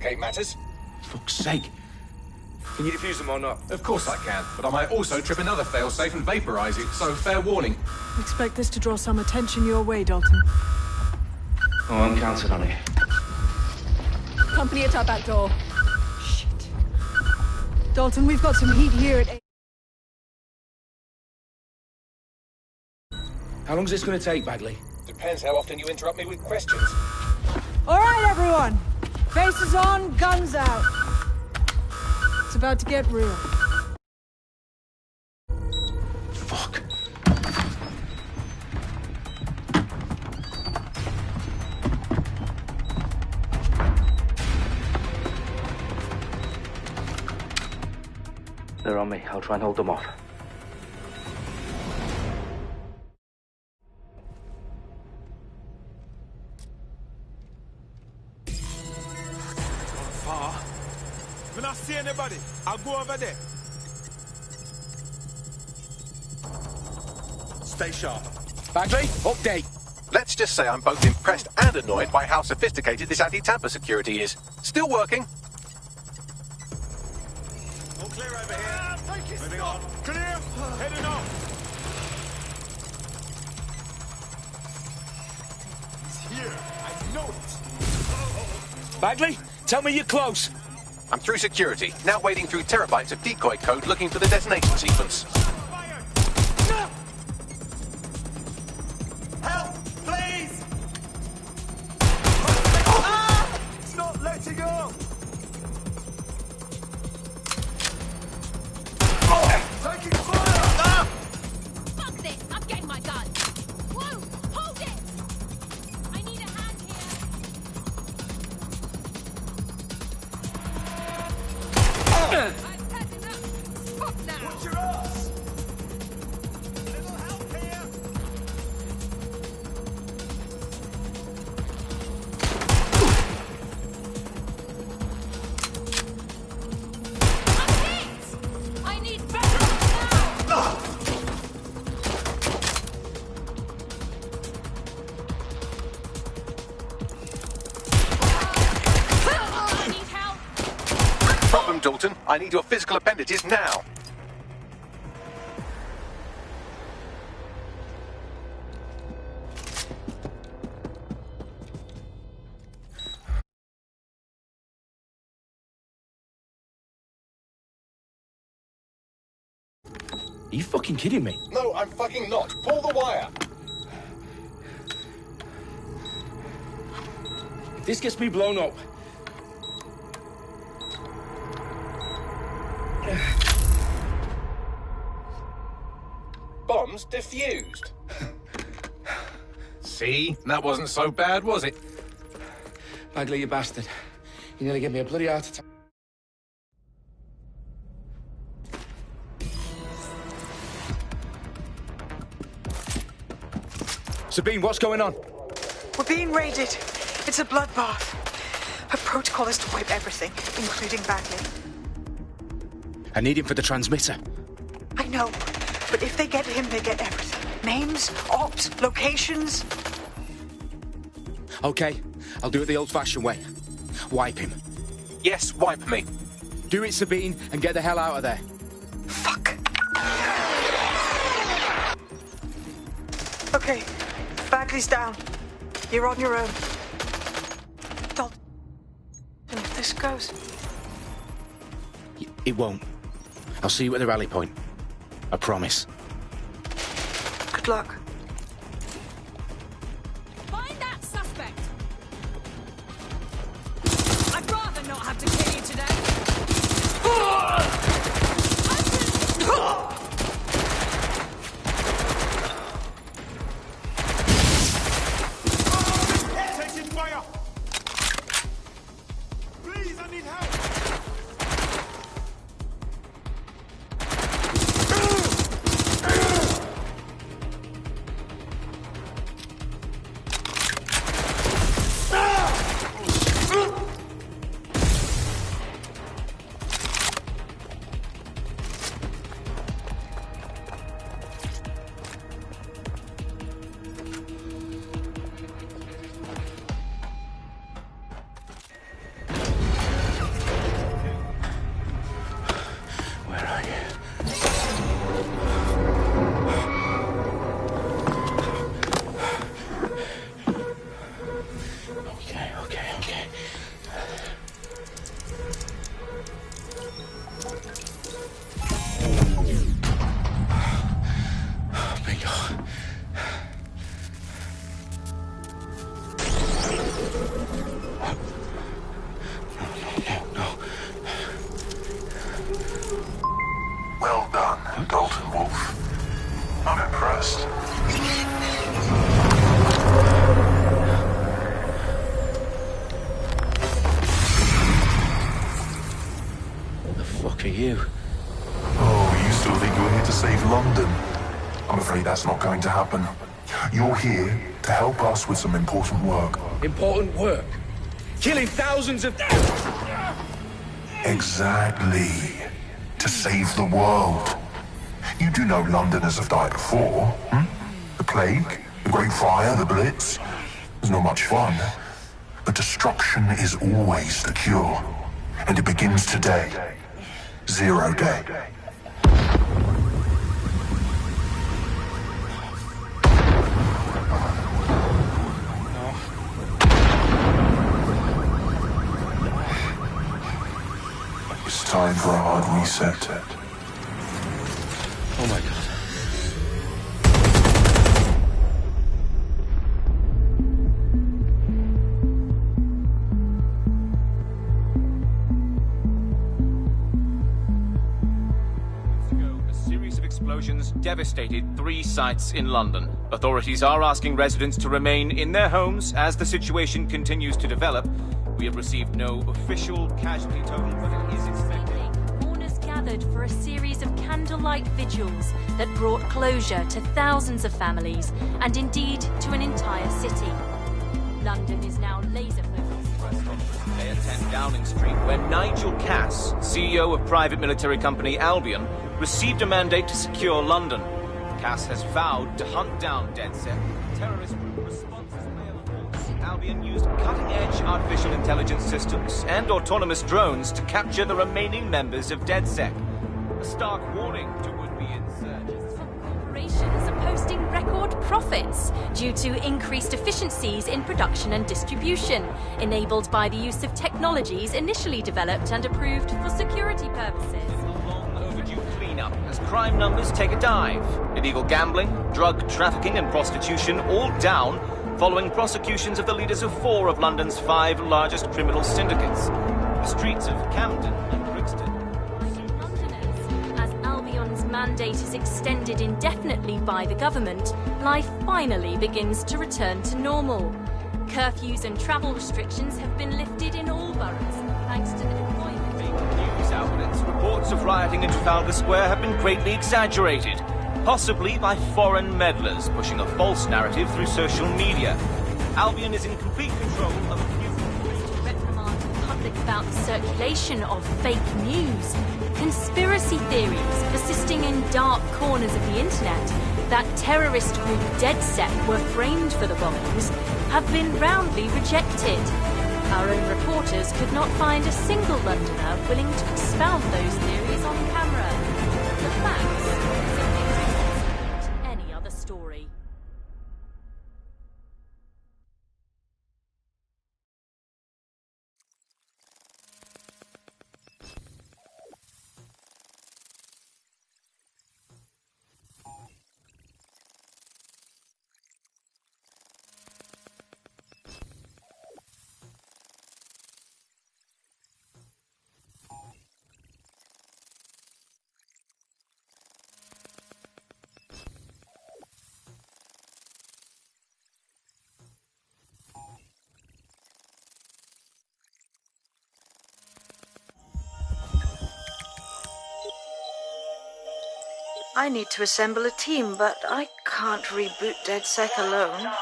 complicate matters. Fuck's sake. Can you defuse them or not? Of course I can, but I might also trip another failsafe and vaporize it, so fair warning. Expect this to draw some attention your way, Dalton. Oh, I'm counting on it. Company at our back door. Shit. Dalton, we've got some heat here at... How long's this going to take, Bagley? Depends how often you interrupt me with questions. All right, everyone. Faces on, guns out. It's about to get real. Fuck. They're on me. I'll try and hold them off. When I see anybody, I'll go over there. Stay sharp. Bagley, update. Let's just say I'm both impressed and annoyed by how sophisticated this anti-tamper security is. Still working. All clear over here. Moving on. Clear. Heading off. He's here. I know it. Bagley, tell me you're close. I'm through security, now wading through terabytes of decoy code looking for the detonation sequence. Help, please! It's not letting go! Taking fire! Fuck this! I'm getting my gun! Whoa! Hold it! I need a hand here! I've had enough! Stop now! Watch your ass! Little help here! I'm hit! I need backup now! I need help! Problem, Dalton. I need your physical appendages now. Are you fucking kidding me? No, I'm fucking not. Pull the wire. If this gets me blown up... Bombs defused. See? That wasn't so bad, was it? Bagley, you bastard. You nearly gave me a bloody heart attack. Sabine, what's going on? We're being raided. It's a bloodbath. Our protocol is to wipe everything, including Bagley. I need him for the transmitter. I know, but if they get him, they get everything. Names, ops, locations. Okay, I'll do it the old-fashioned way. Wipe him. Yes, wipe me. Do it, Sabine, and get the hell out of there. Fuck. Okay, Bagley's down. You're on your own. Dalton, if this goes... It won't. I'll see you at the rally point. I promise. Good luck. Find that suspect! I'd rather not have to kill you today. Taking fire! Please, I need help! Well done, Dalton Wolf. I'm impressed. What the fuck are you? Oh, you still think you're here to save London? I'm afraid that's not going to happen. You're here to help us with some important work. Important work? Killing thousands of... Exactly. To save the world. You do know Londoners have died before, hmm? The Plague, the Great Fire, the Blitz. It's not much fun. But destruction is always the cure. And it begins today. Zero Day. It's time for a hard reset. Oh my God. A series of explosions devastated 3 sites in London. Authorities are asking residents to remain in their homes as the situation continues to develop. We have received no official casualty total, but it is expected. Mourners gathered for a series of candlelight vigils that brought closure to thousands of families and indeed to an entire city. London is now laser-focused. Today at 10 Downing Street, where Nigel Cass, CEO of private military company Albion, received a mandate to secure London. Cass has vowed to hunt down DedSec. Terrorist group responses mail force. Albion used cutting-edge artificial intelligence systems and autonomous drones to capture the remaining members of DedSec. A stark warning to would-be insurgents. Corporations are posting record profits due to increased efficiencies in production and distribution, enabled by the use of technologies initially developed and approved for security purposes. Overdue cleanup as crime numbers take a dive. Illegal gambling, drug trafficking and prostitution all down following prosecutions of the leaders of 4 of London's 5 largest criminal syndicates. The streets of Camden and Brixton. Londoners, as Albion's mandate is extended indefinitely by the government, life finally begins to return to normal. Curfews and travel restrictions have been lifted in all boroughs, thanks to the deployment of News outlets, reports of rioting in Trafalgar Square have been greatly exaggerated, possibly by foreign meddlers pushing a false narrative through social media. Albion is in complete control of reprimand the public about the circulation of fake news, conspiracy theories persisting in dark corners of the internet that terrorist group DedSec were framed for the bombings have been roundly rejected. Our own reporters could not find a single Londoner willing to expound those theories on camera. The facts simply support any other story. I need to assemble a team, but I can't reboot DedSec alone.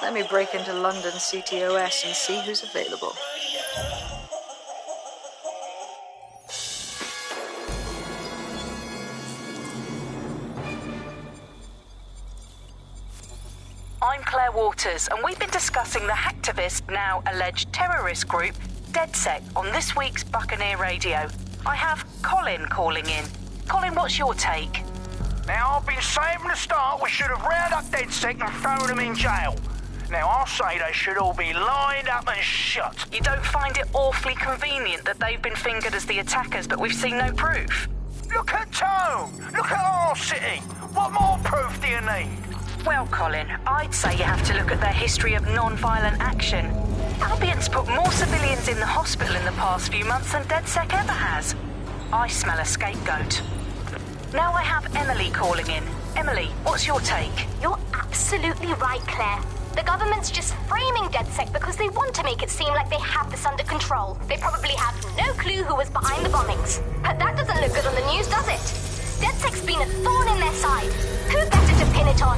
Let me break into London CTOS and see who's available. I'm Claire Waters, and we've been discussing the hacktivist, now alleged terrorist group, DedSec, on this week's Buccaneer Radio. I have Colin calling in. Colin, what's your take? Now, I've been saying from the start we should have rounded up DedSec and thrown them in jail. Now, I'll say they should all be lined up and shot. You don't find it awfully convenient that they've been fingered as the attackers, but we've seen no proof? Look at Tone! Look at our city! What more proof do you need? Well, Colin, I'd say you have to look at their history of non-violent action. Albion's put more civilians in the hospital in the past few months than DedSec ever has. I smell a scapegoat. Now I have Emily calling in. Emily, what's your take? You're absolutely right, Claire. The government's just framing DedSec because they want to make it seem like they have this under control. They probably have no clue who was behind the bombings. But that doesn't look good on the news, does it? DedSec's been a thorn in their side. Who better to pin it on?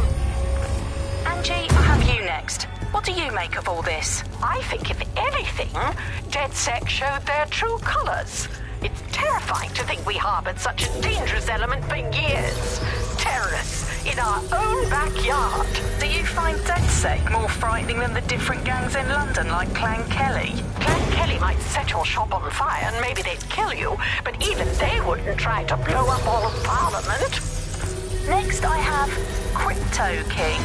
Angie, I have you next. What do you make of all this? I think, if anything, DedSec showed their true colors. It's terrifying to think we harbored such a dangerous element for years. Terrorists in our own backyard. Do you find DedSec more frightening than the different gangs in London, like Clan Kelly? Clan Kelly might set your shop on fire and maybe they'd kill you, but even they wouldn't try to blow up all of Parliament. Next, I have Crypto King.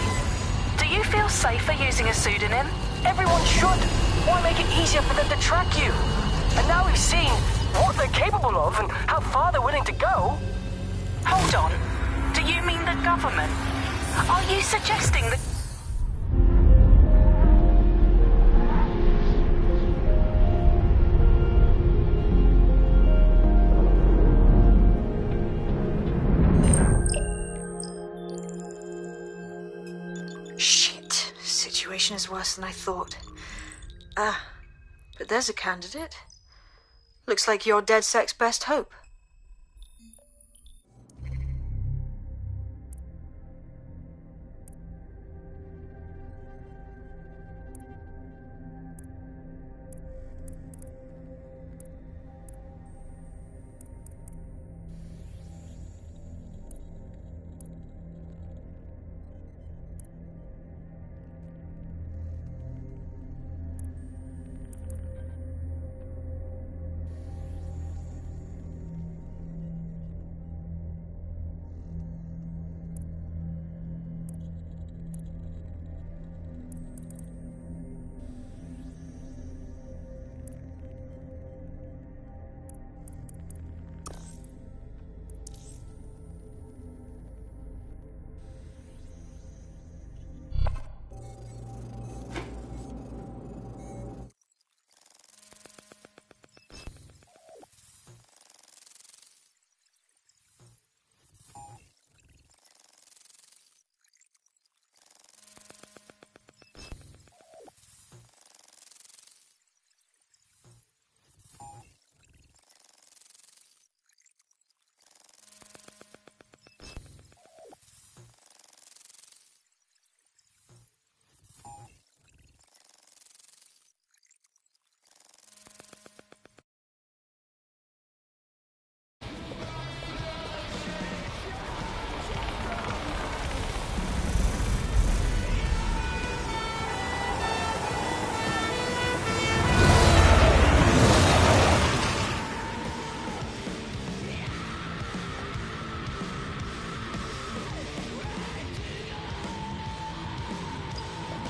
Do you feel safer using a pseudonym? Everyone should. Why make it easier for them to track you? And now we've seen what they're capable of and how far they're willing to go. Hold on. Do you mean the government? Are you suggesting that... Shit. Situation is worse than I thought. But there's a candidate. Looks like you're DedSec's best hope.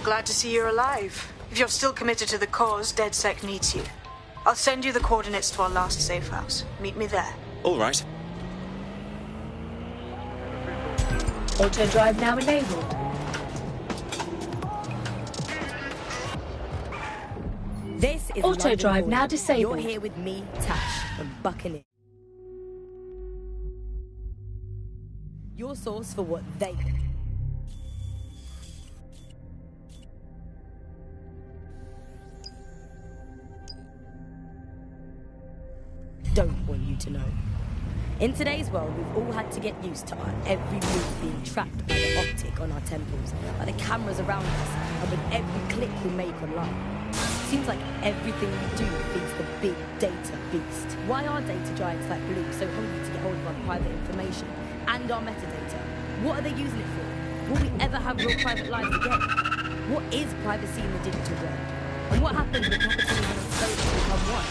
Glad to see you're alive. If you're still committed to the cause, DedSec needs you. I'll send you the coordinates to our last safe house. Meet me there. All right. Auto drive now enabled. This is Auto drive now disabled. You're here with me, Tash, from Buccaneer. Your source for what they... don't want you to know. In today's world, we've all had to get used to our every move being tracked by the optic on our temples, by the cameras around us, and with every click we make online. Seems like everything we do feeds the big data beast. Why are data giants like Blue so hungry to get hold of our private information and our metadata? What are they using it for? Will we ever have real private lives again? What is privacy in the digital world? And what happens when capitalism and slavery become one?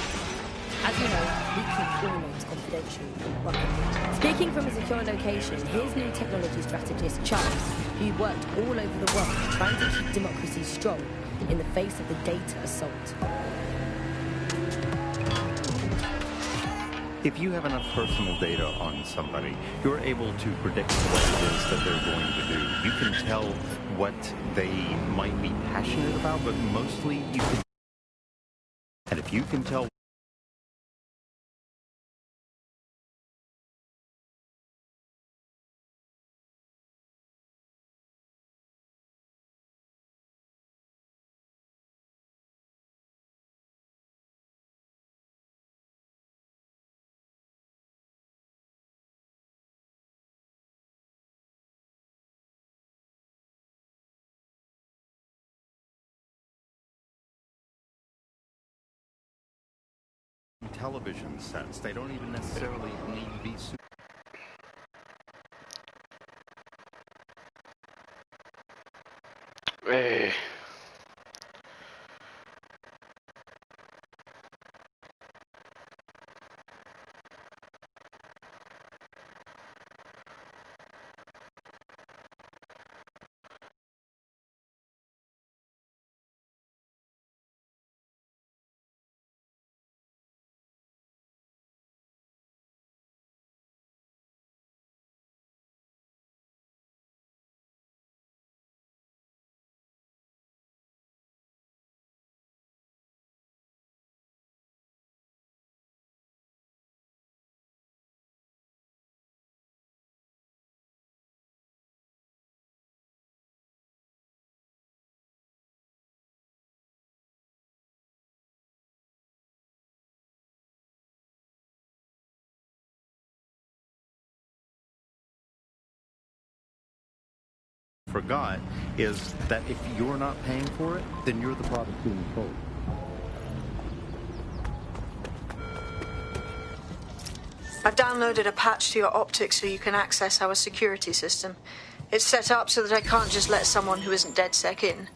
As you know, we keep all names confidential. Speaking from a secure location, here's new technology strategist Charles, who worked all over the world trying to keep democracy strong in the face of the data assault. If you have enough personal data on somebody, you're able to predict what it is that they're going to do. You can tell what they might be passionate about, but mostly you can... And if you can tell television sets. They don't even necessarily need to be super. Forgot is that if you're not paying for it, then you're the product being sold. I've downloaded a patch to your optics so you can access our security system. It's set up so that I can't just let someone who isn't DedSec in.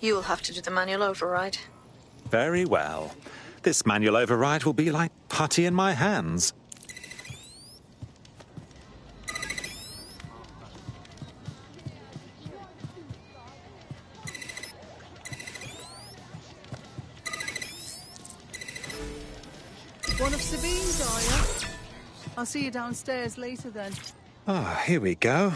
You'll have to do the manual override. Very well. This manual override will be like putty in my hands. One of Sabine's, are you? I'll see you downstairs later then. Ah, here we go.